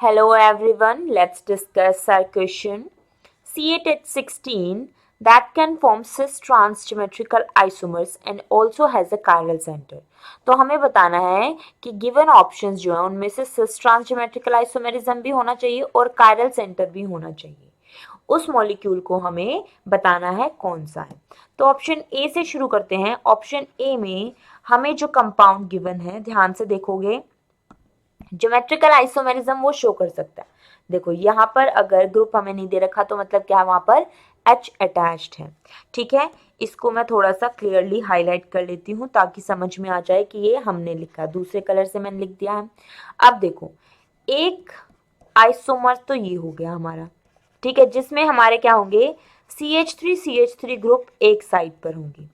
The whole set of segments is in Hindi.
Hello everyone, let's discuss our question. C8 H16 that can form cis transgeometrical isomers and also has a chiral center. तो हमें बताना है कि गिवन ऑप्शंस जो है उनमें से cis transgeometrical isomerism भी होना चाहिए और chiral center भी होना चाहिए. उस मॉलिक्यूल को हमें बताना है कौन सा है. तो ऑप्शन ए से शुरू करते हैं. ऑप्शन ए में हमें जो कंपाउंड गिवन है ध्यान से देखोगे ज्योमेट्रिकल आइसोमेरिज्म वो शो कर सकता है. देखो यहाँ पर अगर ग्रुप हमें नहीं दे रखा तो मतलब क्या है वहां पर H अटैच्ड है. ठीक है, इसको मैं थोड़ा सा क्लियरली हाईलाइट कर लेती हूँ ताकि समझ में आ जाए कि ये हमने लिखा, दूसरे कलर से मैंने लिख दिया है. अब देखो एक आइसोमर तो ये हो गया हमारा, ठीक है, जिसमें हमारे क्या होंगे CH3 ग्रुप एक साइड पर होंगे.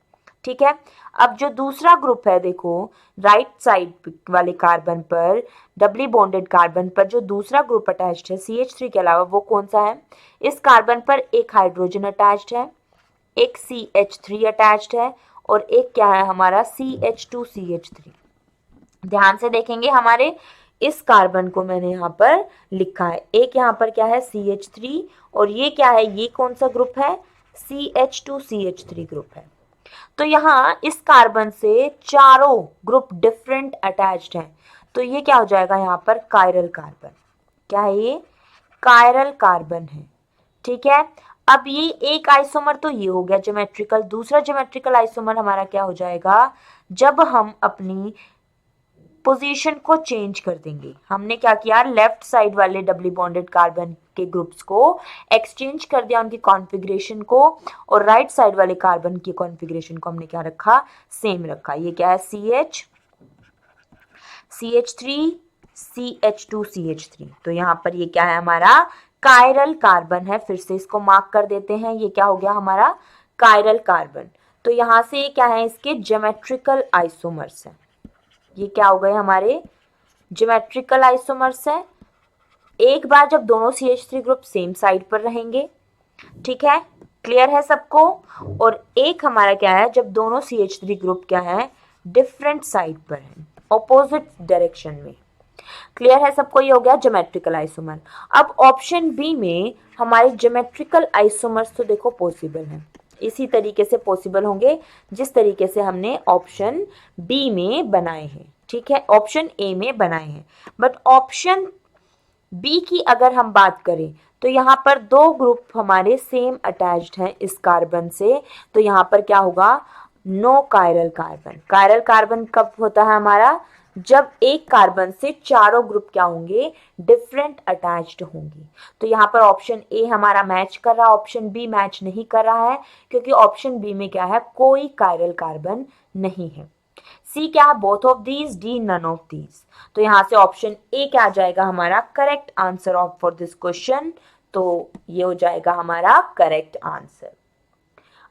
ठीक है, अब जो दूसरा ग्रुप है देखो राइट साइड वाले कार्बन पर डबली बॉन्डेड कार्बन पर जो दूसरा ग्रुप अटैच्ड है CH3 के अलावा वो कौन सा है. इस कार्बन पर एक हाइड्रोजन अटैच्ड है, एक CH3 अटैच्ड है और एक क्या है हमारा CH2CH3. ध्यान से देखेंगे हमारे इस कार्बन को मैंने यहाँ पर लिखा है, एक यहाँ पर क्या है CH3 और ये क्या है, ये कौन सा ग्रुप है CH2CH3 ग्रुप है. तो यहाँ इस कार्बन से चारों ग्रुप डिफरेंट अटैच्ड हैं, तो ये क्या हो जाएगा यहाँ पर कायरल कार्बन. क्या है ये कायरल कार्बन है. ठीक है, अब ये एक आइसोमर तो ये हो गया ज्योमेट्रिकल. दूसरा ज्योमेट्रिकल आइसोमर हमारा क्या हो जाएगा जब हम अपनी पोजीशन को चेंज कर देंगे. हमने क्या किया, लेफ्ट साइड वाले डबली बॉन्डेड कार्बन के ग्रुप्स को एक्सचेंज कर दिया उनकी कॉन्फ़िगरेशन को और राइट साइड वाले कार्बन की कॉन्फ़िगरेशन को हमने क्या रखा, सेम रखा. ये क्या है CH3 CH2CH3. तो यहाँ पर ये क्या है हमारा कायरल कार्बन है. फिर से इसको मार्क कर देते हैं, ये क्या हो गया हमारा कायरल कार्बन. तो यहाँ से ये क्या है इसके ज्योमेट्रिकल आइसोमर्स है. ये क्या हो गए हमारे ज्योमेट्रिकल आइसोमर्स है. एक बार जब दोनों CH3 ग्रुप सेम साइड पर रहेंगे, ठीक है, क्लियर है सबको. और एक हमारा क्या है जब दोनों CH3 ग्रुप क्या है डिफरेंट साइड पर है, ऑपोजिट डायरेक्शन में. क्लियर है सबको, ये हो गया ज्योमेट्रिकल आइसोमर. अब ऑप्शन बी में हमारे ज्योमेट्रिकल आइसोमर्स तो देखो पॉसिबल है, इसी तरीके से पॉसिबल होंगे जिस तरीके से हमने ऑप्शन बी में बनाए हैं. ठीक है, ऑप्शन ए में बनाए हैं. बट ऑप्शन बी की अगर हम बात करें तो यहाँ पर दो ग्रुप हमारे सेम अटैच्ड हैं इस कार्बन से, तो यहाँ पर क्या होगा no chiral carbon. Chiral carbon कब होता है हमारा, जब एक कार्बन से चारों ग्रुप क्या होंगे डिफरेंट अटैच्ड होंगे. तो यहाँ पर ऑप्शन ए हमारा मैच कर रहा है, ऑप्शन बी मैच नहीं कर रहा है क्योंकि ऑप्शन बी में क्या है कोई कायरल कार्बन नहीं है. सी क्या है both of these, D none of these. तो यहाँ से ऑप्शन ए क्या आ जाएगा हमारा correct answer of for this question. तो ये हो जाएगा हमारा करेक्ट आंसर.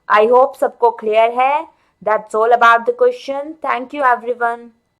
आई होप सबको क्लियर है. That's all about the question. Thank you everyone.